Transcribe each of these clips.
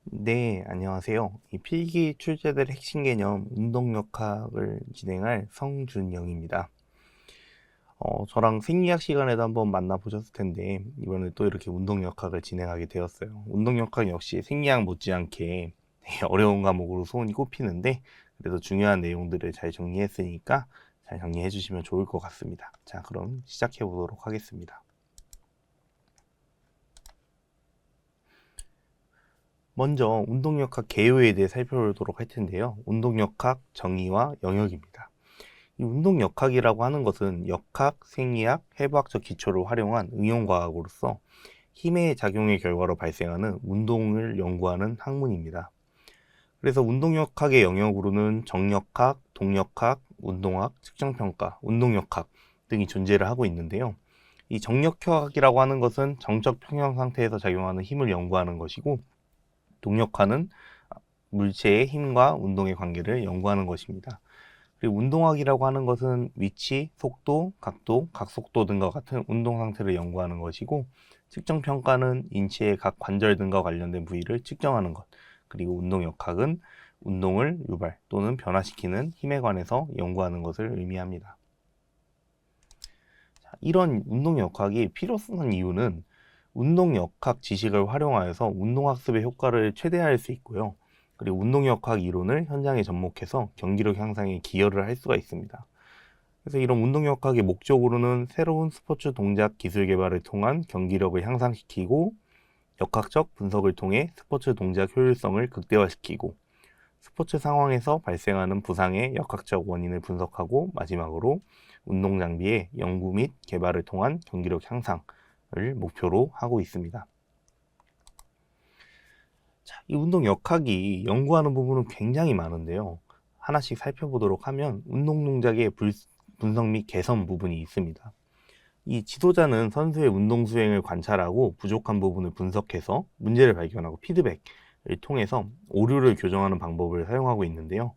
네, 안녕하세요. 이 필기 출제될 핵심 개념 운동역학을 진행할 성준영입니다. 저랑 생리학 시간에도 한번 만나보셨을 텐데 이번에 또 이렇게 운동역학을 진행하게 되었어요. 운동역학 역시 생리학 못지않게 되게 어려운 과목으로 손이 꼽히는데 그래도 중요한 내용들을 잘 정리했으니까 잘 정리해 주시면 좋을 것 같습니다. 자, 그럼 시작해 보도록 하겠습니다. 먼저 운동역학 개요에 대해 살펴보도록 할 텐데요. 운동역학 정의와 영역입니다. 이 운동역학이라고 하는 것은 역학, 생리학, 해부학적 기초를 활용한 응용과학으로서 힘의 작용의 결과로 발생하는 운동을 연구하는 학문입니다. 그래서 운동역학의 영역으로는 정역학, 동역학, 운동학, 측정평가, 운동역학 등이 존재를 하고 있는데요. 이 정역학이라고 하는 것은 정적 평형 상태에서 작용하는 힘을 연구하는 것이고, 동력화는 물체의 힘과 운동의 관계를 연구하는 것입니다. 그리고 운동학이라고 하는 것은 위치, 속도, 각도, 각속도 등과 같은 운동 상태를 연구하는 것이고, 측정평가는 인체의 각 관절 등과 관련된 부위를 측정하는 것, 그리고 운동역학은 운동을 유발 또는 변화시키는 힘에 관해서 연구하는 것을 의미합니다. 이런 운동역학이 필요한 이유는 운동역학 지식을 활용하여서 운동학습의 효과를 최대화할 수 있고요. 그리고 운동역학 이론을 현장에 접목해서 경기력 향상에 기여를 할 수가 있습니다. 그래서 이런 운동역학의 목적으로는 새로운 스포츠 동작 기술 개발을 통한 경기력을 향상시키고, 역학적 분석을 통해 스포츠 동작 효율성을 극대화시키고, 스포츠 상황에서 발생하는 부상의 역학적 원인을 분석하고, 마지막으로 운동 장비의 연구 및 개발을 통한 경기력 향상을 목표로 하고 있습니다. 자, 이 운동 역학이 연구하는 부분은 굉장히 많은데요. 하나씩 살펴보도록 하면 운동 동작의 분석 및 개선 부분이 있습니다. 이 지도자는 선수의 운동 수행을 관찰하고 부족한 부분을 분석해서 문제를 발견하고 피드백을 통해서 오류를 교정하는 방법을 사용하고 있는데요.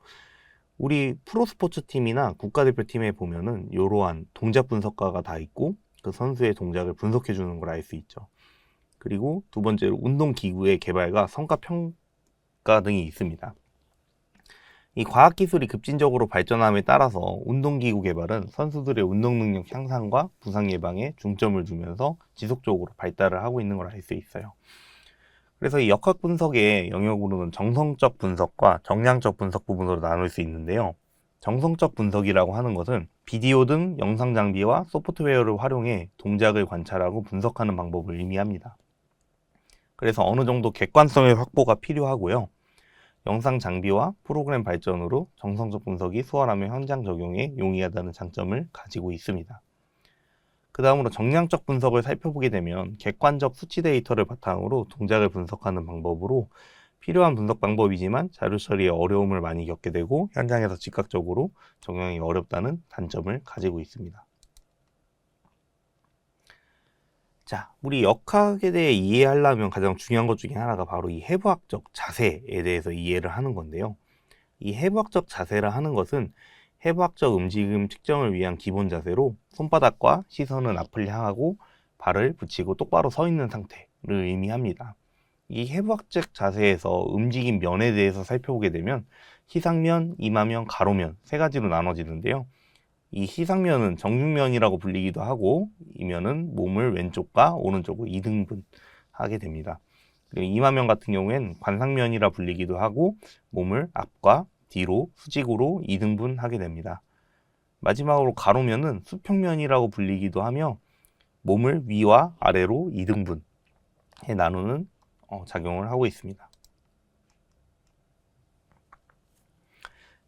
우리 프로스포츠 팀이나 국가대표팀에 보면은 이러한 동작 분석가가 다 있고 그 선수의 동작을 분석해 주는 걸 알 수 있죠. 그리고 두 번째로 운동기구의 개발과 성과평가 등이 있습니다. 이 과학기술이 급진적으로 발전함에 따라서 운동기구 개발은 선수들의 운동 능력 향상과 부상 예방에 중점을 두면서 지속적으로 발달을 하고 있는 걸 알 수 있어요. 그래서 이 역학 분석의 영역으로는 정성적 분석과 정량적 분석 부분으로 나눌 수 있는데요. 정성적 분석이라고 하는 것은 비디오 등 영상 장비와 소프트웨어를 활용해 동작을 관찰하고 분석하는 방법을 의미합니다. 그래서 어느 정도 객관성의 확보가 필요하고요. 영상 장비와 프로그램 발전으로 정성적 분석이 수월하며 현장 적용에 용이하다는 장점을 가지고 있습니다. 그 다음으로 정량적 분석을 살펴보게 되면 객관적 수치 데이터를 바탕으로 동작을 분석하는 방법으로 필요한 분석 방법이지만 자료 처리에 어려움을 많이 겪게 되고 현장에서 즉각적으로 적용이 어렵다는 단점을 가지고 있습니다. 자, 우리 역학에 대해 이해하려면 가장 중요한 것 중에 하나가 바로 이 해부학적 자세에 대해서 이해를 하는 건데요. 이 해부학적 자세라 하는 것은 해부학적 움직임 측정을 위한 기본 자세로 손바닥과 시선은 앞을 향하고 발을 붙이고 똑바로 서 있는 상태를 의미합니다. 이 해부학적 자세에서 움직임 면에 대해서 살펴보게 되면 시상면, 이마면, 가로면 세 가지로 나눠지는데요. 이 시상면은 정중면이라고 불리기도 하고, 이면은 몸을 왼쪽과 오른쪽으로 이등분하게 됩니다. 그리고 이마면 같은 경우엔 관상면이라 불리기도 하고, 몸을 앞과 뒤로 수직으로 이등분하게 됩니다. 마지막으로 가로면은 수평면이라고 불리기도 하며, 몸을 위와 아래로 이등분해 나누는 작용을 하고 있습니다.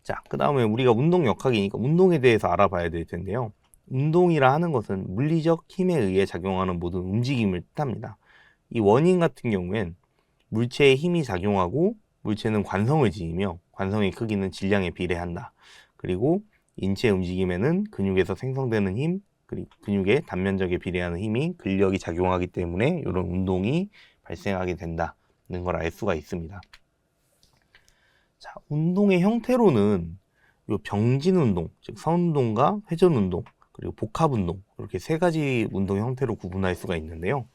자, 그 다음에 우리가 운동 역학이니까 운동에 대해서 알아봐야 될 텐데요. 운동이라 하는 것은 물리적 힘에 의해 작용하는 모든 움직임을 뜻합니다. 이 원인 같은 경우엔 물체에 힘이 작용하고 물체는 관성을 지니며 관성의 크기는 질량에 비례한다. 그리고 인체 움직임에는 근육에서 생성되는 힘, 그리고 근육의 단면적에 비례하는 힘이 근력이 작용하기 때문에 이런 운동이 발생하게 된다는 걸 알 수가 있습니다. 자, 운동의 형태로는 요 병진 운동, 즉 선운동과 회전 운동, 그리고 복합 운동 이렇게 세 가지 운동 형태로 구분할 수가 있는데요.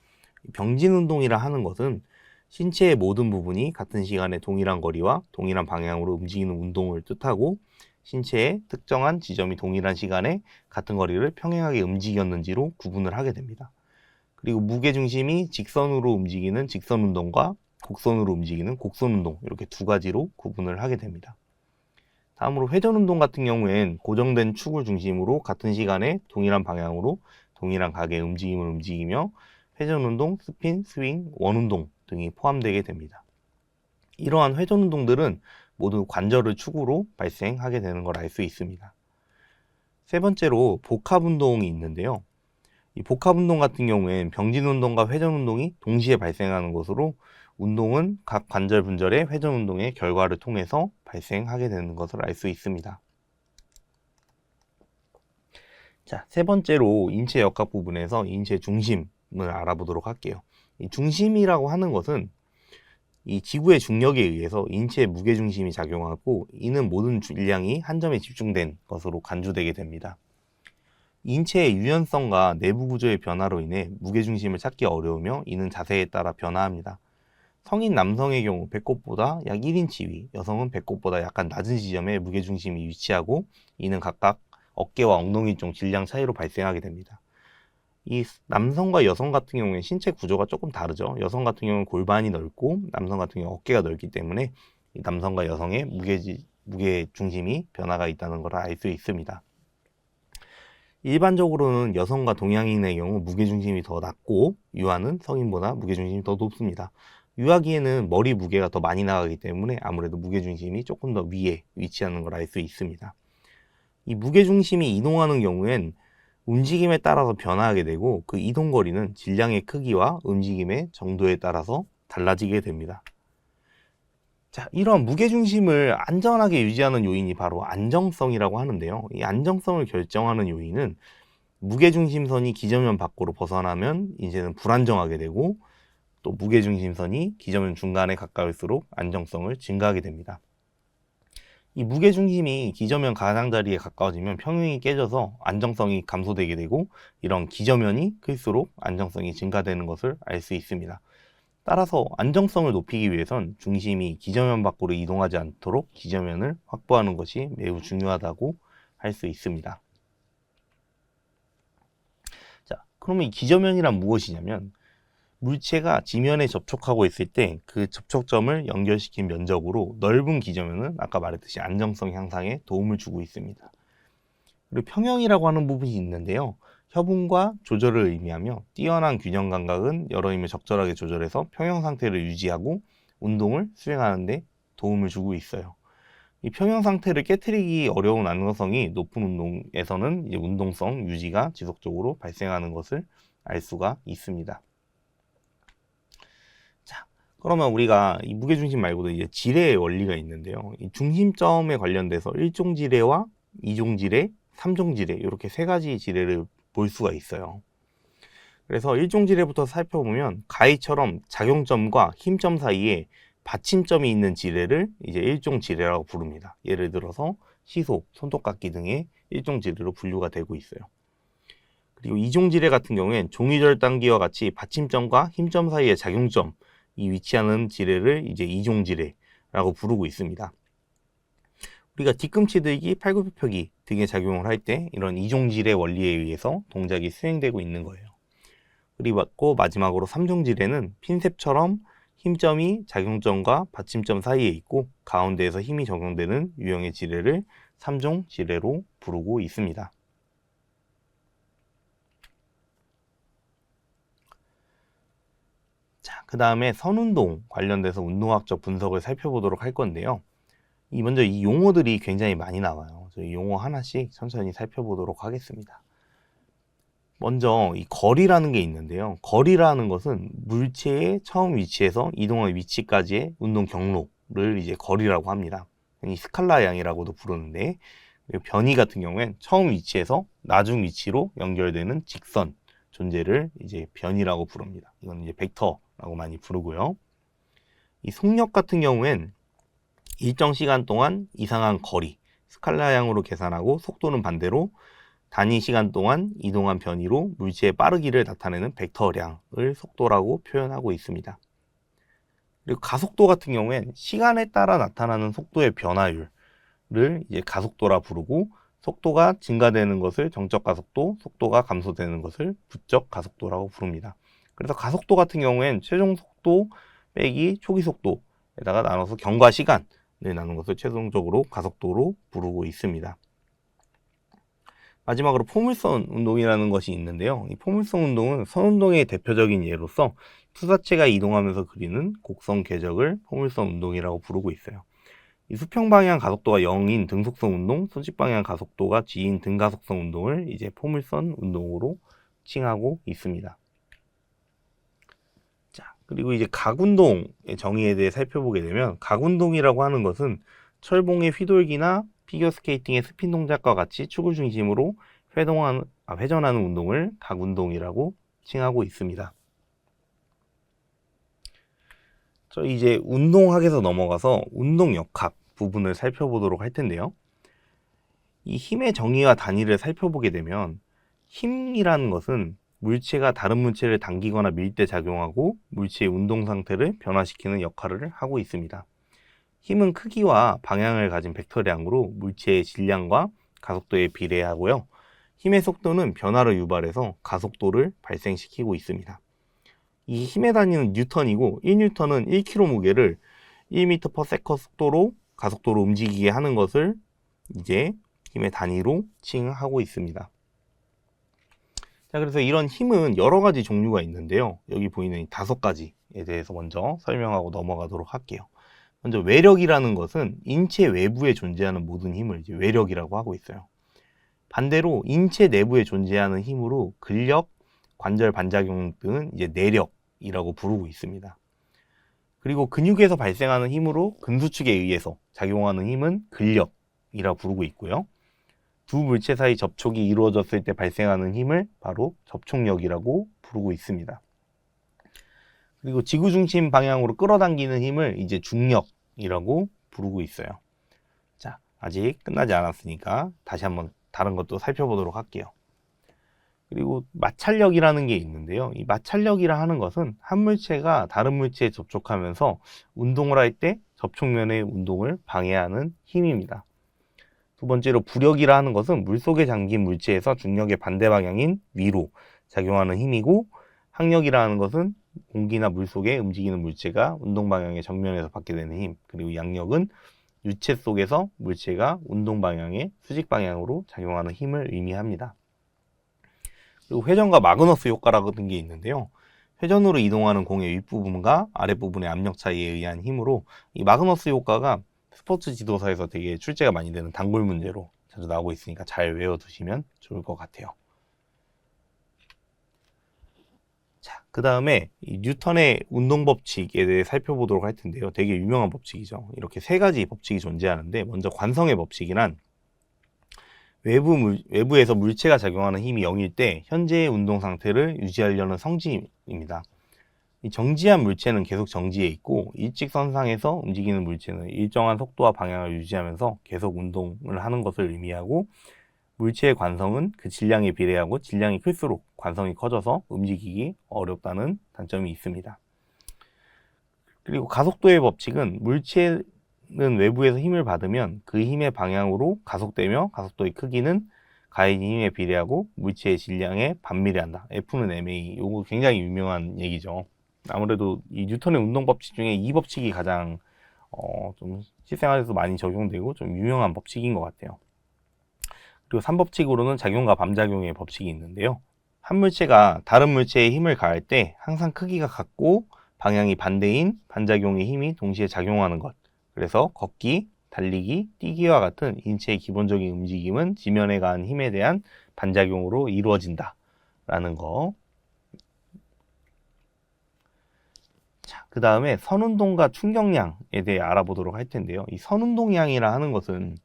병진 운동이라 하는 것은 신체의 모든 부분이 같은 시간에 동일한 거리와 동일한 방향으로 움직이는 운동을 뜻하고, 신체의 특정한 지점이 동일한 시간에 같은 거리를 평행하게 움직였는지로 구분을 하게 됩니다. 그리고 무게중심이 직선으로 움직이는 직선 운동과 곡선으로 움직이는 곡선 운동, 이렇게 두 가지로 구분을 하게 됩니다. 다음으로 회전 운동 같은 경우엔 고정된 축을 중심으로 같은 시간에 동일한 방향으로 동일한 각의 움직임을 움직이며 회전 운동, 스핀, 스윙, 원 운동 등이 포함되게 됩니다. 이러한 회전 운동들은 모두 관절을 축으로 발생하게 되는 걸 알 수 있습니다. 세 번째로 복합 운동이 있는데요. 이 복합 운동 같은 경우엔 병진 운동과 회전 운동이 동시에 발생하는 것으로, 운동은 각 관절 분절의 회전 운동의 결과를 통해서 발생하게 되는 것을 알 수 있습니다. 자, 세 번째로 인체 역학 부분에서 인체 중심을 알아보도록 할게요. 이 중심이라고 하는 것은 이 지구의 중력에 의해서 인체의 무게중심이 작용하고, 이는 모든 질량이 한 점에 집중된 것으로 간주되게 됩니다. 인체의 유연성과 내부 구조의 변화로 인해 무게중심을 찾기 어려우며, 이는 자세에 따라 변화합니다. 성인 남성의 경우 배꼽보다 약 1인치 위, 여성은 배꼽보다 약간 낮은 지점에 무게중심이 위치하고, 이는 각각 어깨와 엉덩이 쪽 질량 차이로 발생하게 됩니다. 이 남성과 여성 같은 경우에 신체 구조가 조금 다르죠. 여성 같은 경우는 골반이 넓고 남성 같은 경우는 어깨가 넓기 때문에 이 남성과 여성의 무게 중심이 변화가 있다는 걸 알 수 있습니다. 일반적으로는 여성과 동양인의 경우 무게중심이 더 낮고, 유아는 성인보다 무게중심이 더 높습니다. 유아기에는 머리 무게가 더 많이 나가기 때문에 아무래도 무게중심이 조금 더 위에 위치하는 걸 알 수 있습니다. 이 무게중심이 이동하는 경우엔 움직임에 따라서 변화하게 되고, 그 이동거리는 질량의 크기와 움직임의 정도에 따라서 달라지게 됩니다. 자, 이런 무게중심을 안전하게 유지하는 요인이 바로 안정성이라고 하는데요. 이 안정성을 결정하는 요인은 무게중심선이 기저면 밖으로 벗어나면 이제는 불안정하게 되고, 또 무게중심선이 기저면 중간에 가까울수록 안정성을 증가하게 됩니다. 이 무게중심이 기저면 가장자리에 가까워지면 평형이 깨져서 안정성이 감소되게 되고, 이런 기저면이 클수록 안정성이 증가되는 것을 알 수 있습니다. 따라서 안정성을 높이기 위해선 중심이 기저면 밖으로 이동하지 않도록 기저면을 확보하는 것이 매우 중요하다고 할 수 있습니다. 자, 그러면 이 기저면이란 무엇이냐면, 물체가 지면에 접촉하고 있을 때 그 접촉점을 연결시킨 면적으로 넓은 기저면은 아까 말했듯이 안정성 향상에 도움을 주고 있습니다. 그리고 평형이라고 하는 부분이 있는데요. 협응과 조절을 의미하며, 뛰어난 균형 감각은 여러 힘을 적절하게 조절해서 평형 상태를 유지하고 운동을 수행하는 데 도움을 주고 있어요. 이 평형 상태를 깨트리기 어려운 안정성이 높은 운동에서는 이제 운동성 유지가 지속적으로 발생하는 것을 알 수가 있습니다. 그러면 우리가 이 무게중심 말고도 이제 지뢰의 원리가 있는데요. 이 중심점에 관련돼서 1종 지뢰와 2종 지뢰, 3종 지뢰, 이렇게 세 가지 지뢰를 볼 수가 있어요. 그래서 1종 지뢰부터 살펴보면 가위처럼 작용점과 힘점 사이에 받침점이 있는 지뢰를 이제 1종 지뢰라고 부릅니다. 예를 들어서 시소, 손톱깎이 등의 1종 지뢰로 분류가 되고 있어요. 그리고 2종 지뢰 같은 경우엔 종이절단기와 같이 받침점과 힘점 사이의 작용점, 이 위치하는 지뢰를 이제 2종 지뢰라고 부르고 있습니다. 우리가 뒤꿈치 들기, 팔굽혀펴기 등의 작용을 할 때 이런 2종 지뢰 원리에 의해서 동작이 수행되고 있는 거예요. 그리고 마지막으로 3종 지뢰는 핀셋처럼 힘점이 작용점과 받침점 사이에 있고 가운데에서 힘이 적용되는 유형의 지뢰를 3종 지뢰로 부르고 있습니다. 자, 그 다음에 선운동 관련돼서 운동학적 분석을 살펴보도록 할 건데요. 먼저 이 용어들이 굉장히 많이 나와요. 저희 용어 하나씩 천천히 살펴보도록 하겠습니다. 먼저 이 거리라는 게 있는데요. 거리라는 것은 물체의 처음 위치에서 이동한 위치까지의 운동 경로를 이제 거리라고 합니다. 이 스칼라 양이라고도 부르는데, 변이 같은 경우엔 처음 위치에서 나중 위치로 연결되는 직선 존재를 이제 변이라고 부릅니다. 이건 이제 벡터라고 많이 부르고요. 이 속력 같은 경우엔 일정 시간 동안 이상한 거리, 스칼라 양으로 계산하고, 속도는 반대로 단위 시간 동안 이동한 변이로 물체의 빠르기를 나타내는 벡터량을 속도라고 표현하고 있습니다. 그리고 가속도 같은 경우엔 시간에 따라 나타나는 속도의 변화율을 이제 가속도라 부르고, 속도가 증가되는 것을 정적 가속도, 속도가 감소되는 것을 부적 가속도라고 부릅니다. 그래서 가속도 같은 경우엔 최종 속도 빼기 초기 속도에다가 나눠서 경과 시간을 나눈 것을 최종적으로 가속도로 부르고 있습니다. 마지막으로 포물선 운동이라는 것이 있는데요. 이 포물선 운동은 선운동의 대표적인 예로서 투사체가 이동하면서 그리는 곡선 궤적을 포물선 운동이라고 부르고 있어요. 이 수평 방향 가속도가 0인 등속성 운동, 수직 방향 가속도가 G인 등가속성 운동을 이제 포물선 운동으로 칭하고 있습니다. 자, 그리고 이제 각운동의 정의에 대해 살펴보게 되면, 각운동이라고 하는 것은 철봉의 휘돌기나 피겨스케이팅의 스핀 동작과 같이 축을 중심으로 회전하는 운동을 각운동이라고 칭하고 있습니다. 저희 이제 운동학에서 넘어가서 운동역학 부분을 살펴보도록 할 텐데요. 이 힘의 정의와 단위를 살펴보게 되면, 힘이라는 것은 물체가 다른 물체를 당기거나 밀 때 작용하고 물체의 운동 상태를 변화시키는 역할을 하고 있습니다. 힘은 크기와 방향을 가진 벡터량으로 물체의 질량과 가속도에 비례하고요. 힘의 속도는 변화를 유발해서 가속도를 발생시키고 있습니다. 이 힘의 단위는 뉴턴이고, 1뉴턴은 1kg 무게를 1m/s 속도로 가속도로 움직이게 하는 것을 이제 힘의 단위로 칭하고 있습니다. 자, 그래서 이런 힘은 여러 가지 종류가 있는데요. 여기 보이는 이 5가지에 대해서 먼저 설명하고 넘어가도록 할게요. 먼저 외력이라는 것은 인체 외부에 존재하는 모든 힘을 이제 외력이라고 하고 있어요. 반대로 인체 내부에 존재하는 힘으로 근력, 관절 반작용 등은 이제 내력이라고 부르고 있습니다. 그리고 근육에서 발생하는 힘으로 근수축에 의해서 작용하는 힘은 근력이라고 부르고 있고요. 두 물체 사이 접촉이 이루어졌을 때 발생하는 힘을 바로 접촉력이라고 부르고 있습니다. 그리고 지구 중심 방향으로 끌어당기는 힘을 이제 중력이라고 부르고 있어요. 자, 아직 끝나지 않았으니까 다시 한번 다른 것도 살펴보도록 할게요. 그리고 마찰력이라는 게 있는데요. 이 마찰력이라 하는 것은 한 물체가 다른 물체에 접촉하면서 운동을 할 때 접촉면의 운동을 방해하는 힘입니다. 두 번째로 부력이라 하는 것은 물속에 잠긴 물체에서 중력의 반대 방향인 위로 작용하는 힘이고, 항력이라 하는 것은 공기나 물속에 움직이는 물체가 운동 방향의 정면에서 받게 되는 힘, 그리고 양력은 유체 속에서 물체가 운동 방향의 수직 방향으로 작용하는 힘을 의미합니다. 그리고 회전과 마그너스 효과라는 게 있는데요. 회전으로 이동하는 공의 윗부분과 아랫부분의 압력 차이에 의한 힘으로, 이 마그너스 효과가 스포츠 지도서에서 되게 출제가 많이 되는 단골 문제로 자주 나오고 있으니까 잘 외워두시면 좋을 것 같아요. 자, 그 다음에 이 뉴턴의 운동 법칙에 대해 살펴보도록 할 텐데요. 되게 유명한 법칙이죠. 이렇게 3가지 법칙이 존재하는데, 먼저 관성의 법칙이란 외부에서 물체가 작용하는 힘이 0일 때 현재의 운동 상태를 유지하려는 성질입니다. 이 정지한 물체는 계속 정지해 있고, 일직선상에서 움직이는 물체는 일정한 속도와 방향을 유지하면서 계속 운동을 하는 것을 의미하고, 물체의 관성은 그 질량에 비례하고 질량이 클수록 관성이 커져서 움직이기 어렵다는 단점이 있습니다. 그리고 가속도의 법칙은 물체는 외부에서 힘을 받으면 그 힘의 방향으로 가속되며, 가속도의 크기는 가해진 힘에 비례하고 물체의 질량에 반비례한다. F는 ma. 이거 굉장히 유명한 얘기죠. 아무래도 이 뉴턴의 운동 법칙 중에 이 법칙이 가장 좀 실생활에서 많이 적용되고 좀 유명한 법칙인 것 같아요. 그리고 3법칙으로는 작용과 반작용의 법칙이 있는데요. 한 물체가 다른 물체에 힘을 가할 때 항상 크기가 같고 방향이 반대인 반작용의 힘이 동시에 작용하는 것. 그래서 걷기, 달리기, 뛰기와 같은 인체의 기본적인 움직임은 지면에 가한 힘에 대한 반작용으로 이루어진다 라는 거. 자, 그 다음에 선운동과 충격량에 대해 알아보도록 할 텐데요. 이 선운동량이라 하는 것은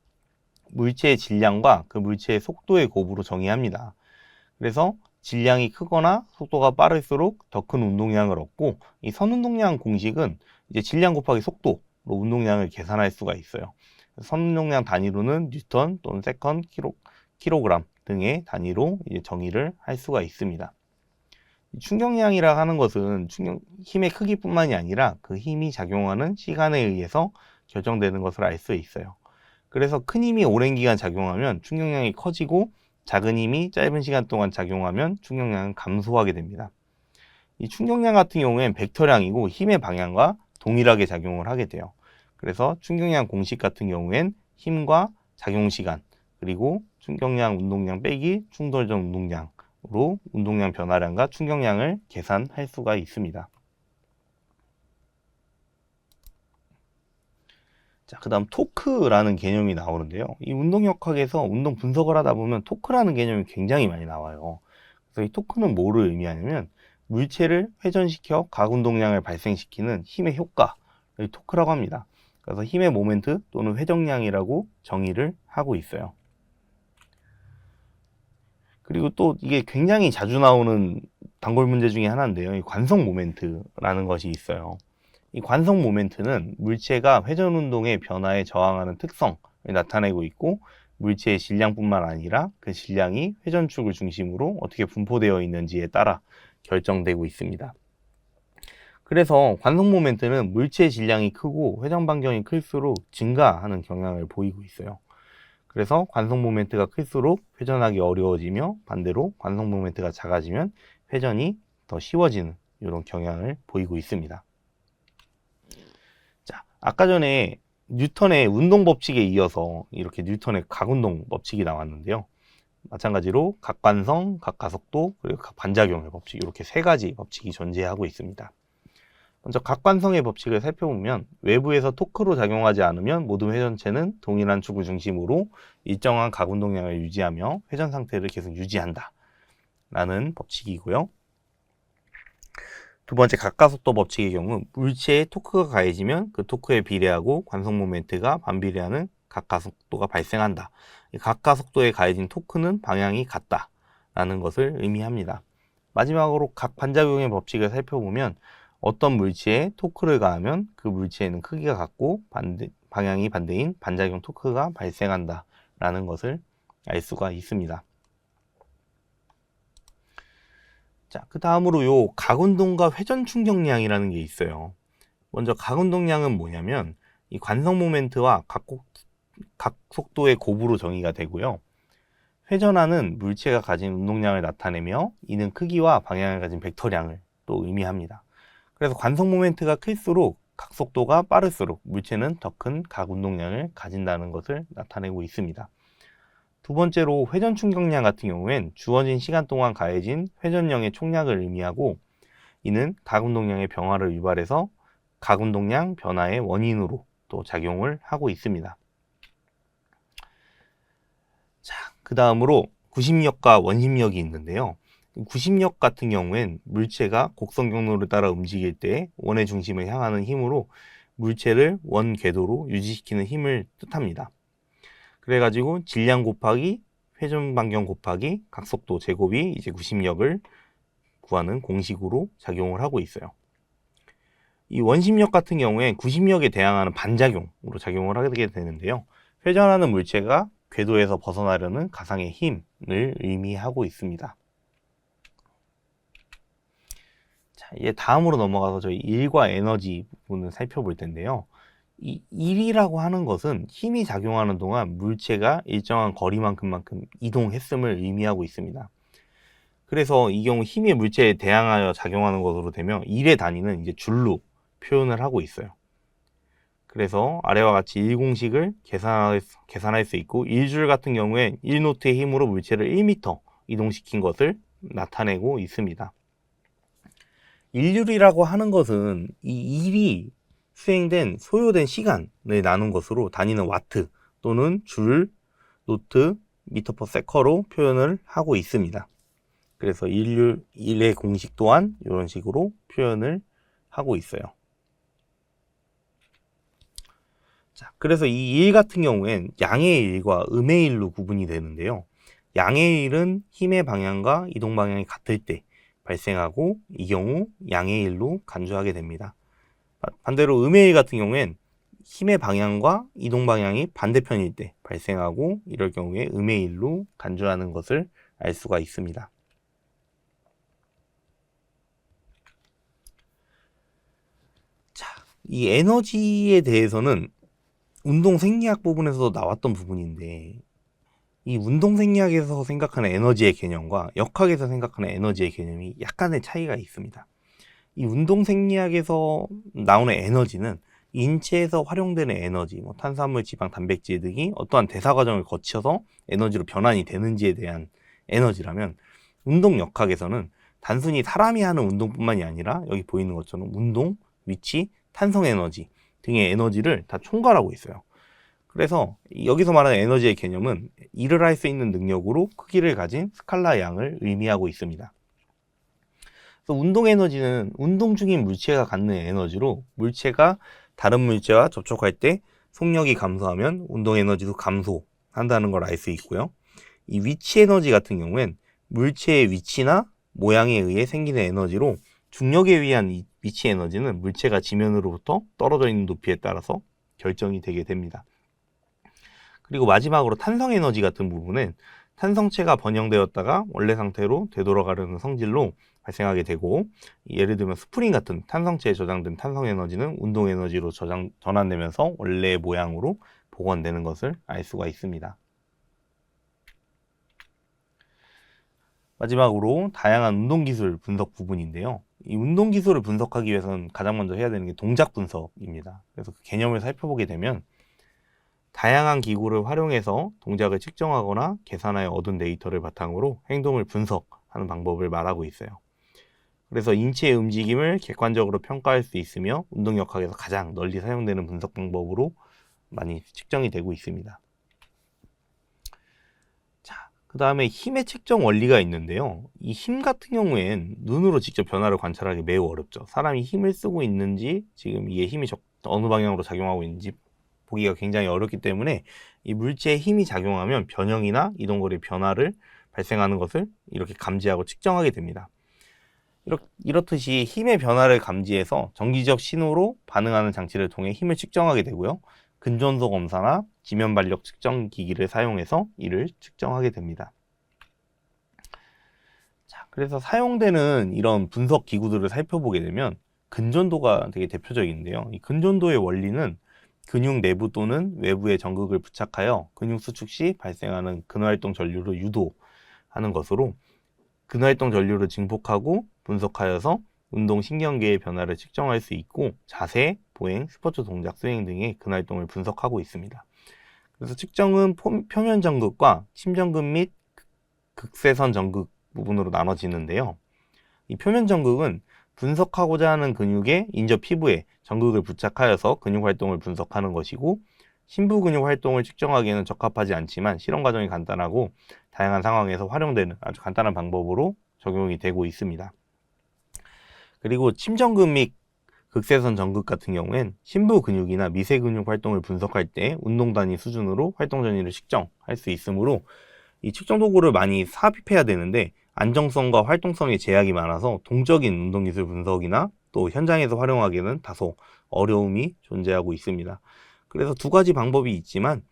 물체의 질량과 그 물체의 속도의 곱으로 정의합니다. 그래서 질량이 크거나 속도가 빠를수록 더 큰 운동량을 얻고, 이 선운동량 공식은 이제 질량 곱하기 속도로 운동량을 계산할 수가 있어요. 선운동량 단위로는 뉴턴 또는 세컨, 킬로그램 등의 단위로 이제 정의를 할 수가 있습니다. 충격량이라 하는 것은 힘의 크기뿐만이 아니라 그 힘이 작용하는 시간에 의해서 결정되는 것을 알 수 있어요. 그래서 큰 힘이 오랜 기간 작용하면 충격량이 커지고 작은 힘이 짧은 시간 동안 작용하면 충격량은 감소하게 됩니다. 이 충격량 같은 경우엔 벡터량이고 힘의 방향과 동일하게 작용을 하게 돼요. 그래서 충격량 공식 같은 경우엔 힘과 작용시간, 그리고 충격량 운동량 빼기 충돌 전 운동량으로 운동량 변화량과 충격량을 계산할 수가 있습니다. 자, 그 다음 토크라는 개념이 나오는데요. 이 운동역학에서 운동 분석을 하다 보면 토크라는 개념이 굉장히 많이 나와요. 그래서 이 토크는 뭐를 의미하냐면 물체를 회전시켜 가운동량을 발생시키는 힘의 효과를 토크라고 합니다. 그래서 힘의 모멘트 또는 회전량이라고 정의를 하고 있어요. 그리고 또 이게 굉장히 자주 나오는 단골 문제 중에 하나인데요. 이 관성 모멘트라는 것이 있어요. 이 관성 모멘트는 물체가 회전 운동의 변화에 저항하는 특성을 나타내고 있고, 물체의 질량뿐만 아니라 그 질량이 회전축을 중심으로 어떻게 분포되어 있는지에 따라 결정되고 있습니다. 그래서 관성 모멘트는 물체의 질량이 크고 회전 반경이 클수록 증가하는 경향을 보이고 있어요. 그래서 관성 모멘트가 클수록 회전하기 어려워지며, 반대로 관성 모멘트가 작아지면 회전이 더 쉬워지는 이런 경향을 보이고 있습니다. 자, 아까 전에 뉴턴의 운동 법칙에 이어서 이렇게 뉴턴의 각운동 법칙이 나왔는데요. 마찬가지로 각관성, 각가속도, 그리고 각반작용의 법칙, 이렇게 세 가지 법칙이 존재하고 있습니다. 먼저 각관성의 법칙을 살펴보면 외부에서 토크로 작용하지 않으면 모든 회전체는 동일한 축을 중심으로 일정한 각운동량을 유지하며 회전 상태를 계속 유지한다 라는 법칙이고요. 두 번째, 각가속도 법칙의 경우 물체에 토크가 가해지면 그 토크에 비례하고 관성 모멘트가 반비례하는 각가속도가 발생한다. 이 각가속도에 가해진 토크는 방향이 같다 라는 것을 의미합니다. 마지막으로 각반작용의 법칙을 살펴보면 어떤 물체에 토크를 가하면 그 물체에는 크기가 같고 방향이 반대인 반작용 토크가 발생한다 라는 것을 알 수가 있습니다. 자, 그 다음으로 요 각운동과 회전 충격량이라는 게 있어요. 먼저 각운동량은 뭐냐면 이 관성 모멘트와 각속도의 곱으로 정의가 되고요. 회전하는 물체가 가진 운동량을 나타내며 이는 크기와 방향을 가진 벡터량을 또 의미합니다. 그래서 관성 모멘트가 클수록 각속도가 빠를수록 물체는 더 큰 각운동량을 가진다는 것을 나타내고 있습니다. 두 번째로 회전 충격량 같은 경우엔 주어진 시간 동안 가해진 회전량의 총량을 의미하고, 이는 각운동량의 변화를 유발해서 각운동량 변화의 원인으로 또 작용을 하고 있습니다. 자, 그 다음으로 구심력과 원심력이 있는데요. 구심력 같은 경우엔 물체가 곡선 경로를 따라 움직일 때 원의 중심을 향하는 힘으로 물체를 원 궤도로 유지시키는 힘을 뜻합니다. 그래가지고 질량 곱하기 회전 반경 곱하기 각속도 제곱이 이제 구심력을 구하는 공식으로 작용을 하고 있어요. 이 원심력 같은 경우에 구심력에 대항하는 반작용으로 작용을 하게 되는데요. 회전하는 물체가 궤도에서 벗어나려는 가상의 힘을 의미하고 있습니다. 자, 이제 다음으로 넘어가서 저희 일과 에너지 부분을 살펴볼 텐데요. 이 일이라고 하는 것은 힘이 작용하는 동안 물체가 일정한 거리만큼 이동했음을 의미하고 있습니다. 그래서 이 경우 힘이 물체에 대항하여 작용하는 것으로 되면 일의 단위는 이제 줄로 표현을 하고 있어요. 그래서 아래와 같이 일 공식을 계산할 수 있고, 일줄 같은 경우에 1노트의 힘으로 물체를 1m 이동시킨 것을 나타내고 있습니다. 일률이라고 하는 것은 이 일이 수행된 소요된 시간을 나눈 것으로 단위는 와트 또는 줄, 노트, 미터 퍼 세커로 표현을 하고 있습니다. 그래서 일의 공식 또한 이런 식으로 표현을 하고 있어요. 자, 그래서 이 일 같은 경우엔 양의 일과 음의 일로 구분이 되는데요. 양의 일은 힘의 방향과 이동 방향이 같을 때 발생하고, 이 경우 양의 일로 간주하게 됩니다. 반대로 음의 일 같은 경우엔 힘의 방향과 이동 방향이 반대편일 때 발생하고, 이럴 경우에 음의 일로 간주하는 것을 알 수가 있습니다. 이 에너지에 대해서는 운동 생리학 부분에서도 나왔던 부분인데, 이 운동 생리학에서 생각하는 에너지의 개념과 역학에서 생각하는 에너지의 개념이 약간의 차이가 있습니다. 이 운동 생리학에서 나오는 에너지는 인체에서 활용되는 에너지, 뭐 탄수화물, 지방, 단백질 등이 어떠한 대사 과정을 거쳐서 에너지로 변환이 되는지에 대한 에너지라면, 운동 역학에서는 단순히 사람이 하는 운동뿐만이 아니라 여기 보이는 것처럼 운동, 위치, 탄성 에너지 등의 에너지를 다 총괄하고 있어요. 그래서 여기서 말하는 에너지의 개념은 일을 할 수 있는 능력으로 크기를 가진 스칼라 양을 의미하고 있습니다. 그래서 운동 에너지는 운동 중인 물체가 갖는 에너지로, 물체가 다른 물체와 접촉할 때 속력이 감소하면 운동 에너지도 감소한다는 걸 알 수 있고요. 이 위치 에너지 같은 경우엔 물체의 위치나 모양에 의해 생기는 에너지로, 중력에 의한 이 위치 에너지는 물체가 지면으로부터 떨어져 있는 높이에 따라서 결정이 되게 됩니다. 그리고 마지막으로 탄성 에너지 같은 부분은 탄성체가 번영되었다가 원래 상태로 되돌아가려는 성질로 발생하게 되고, 예를 들면 스프링 같은 탄성체에 저장된 탄성 에너지는 운동 에너지로 전환되면서 원래의 모양으로 복원되는 것을 알 수가 있습니다. 마지막으로 다양한 운동기술 분석 부분인데요. 이 운동기술을 분석하기 위해서는 가장 먼저 해야 되는 게 동작 분석입니다. 그래서 그 개념을 살펴보게 되면, 다양한 기구를 활용해서 동작을 측정하거나 계산하여 얻은 데이터를 바탕으로 행동을 분석하는 방법을 말하고 있어요. 그래서 인체의 움직임을 객관적으로 평가할 수 있으며 운동역학에서 가장 널리 사용되는 분석 방법으로 많이 측정이 되고 있습니다. 자, 그 다음에 힘의 측정 원리가 있는데요. 이 힘 같은 경우엔 눈으로 직접 변화를 관찰하기 매우 어렵죠. 사람이 힘을 쓰고 있는지, 지금 이게 힘이 어느 방향으로 작용하고 있는지 보기가 굉장히 어렵기 때문에, 이 물체에 힘이 작용하면 변형이나 이동거리 변화를 발생하는 것을 이렇게 감지하고 측정하게 됩니다. 이렇듯이 힘의 변화를 감지해서 정기적 신호로 반응하는 장치를 통해 힘을 측정하게 되고요. 근전소 검사나 지면 발력 측정 기기를 사용해서 이를 측정하게 됩니다. 자, 그래서 사용되는 이런 분석 기구들을 살펴보게 되면 근전도가 되게 대표적인데요. 이 근전도의 원리는 근육 내부 또는 외부에 전극을 부착하여 근육 수축 시 발생하는 근활동 전류를 유도하는 것으로, 근활동 전류를 증폭하고 분석하여서 운동 신경계의 변화를 측정할 수 있고, 자세, 보행, 스포츠 동작 수행 등의 근활동을 분석하고 있습니다. 그래서 측정은 표면 전극과 침전극 및 극세선 전극 부분으로 나눠지는데요. 이 표면 전극은 분석하고자 하는 근육의 인접 피부에 전극을 부착하여서 근육 활동을 분석하는 것이고, 심부 근육 활동을 측정하기에는 적합하지 않지만 실험 과정이 간단하고 다양한 상황에서 활용되는 아주 간단한 방법으로 적용이 되고 있습니다. 그리고 침전극 및 극세선 전극 같은 경우엔 심부 근육이나 미세 근육 활동을 분석할 때 운동 단위 수준으로 활동 전이를 측정할 수 있으므로, 이 측정 도구를 많이 삽입해야 되는데 안정성과 활동성에 제약이 많아서 동적인 운동기술 분석이나 또 현장에서 활용하기에는 다소 어려움이 존재하고 있습니다. 그래서 두 가지 방법이 있지만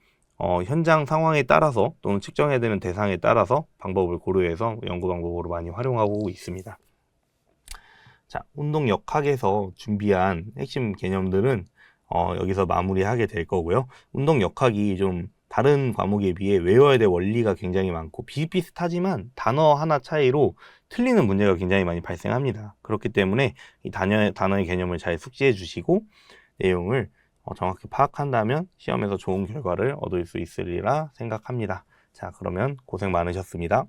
현장 상황에 따라서 또는 측정해야 되는 대상에 따라서 방법을 고려해서 연구 방법으로 많이 활용하고 있습니다. 자, 운동 역학에서 준비한 핵심 개념들은 여기서 마무리하게 될 거고요. 운동 역학이 좀 다른 과목에 비해 외워야 될 원리가 굉장히 많고 비슷비슷하지만 단어 하나 차이로 틀리는 문제가 굉장히 많이 발생합니다. 그렇기 때문에 이 단어의 개념을 잘 숙지해 주시고 내용을 정확히 파악한다면 시험에서 좋은 결과를 얻을 수 있으리라 생각합니다. 자, 그러면 고생 많으셨습니다.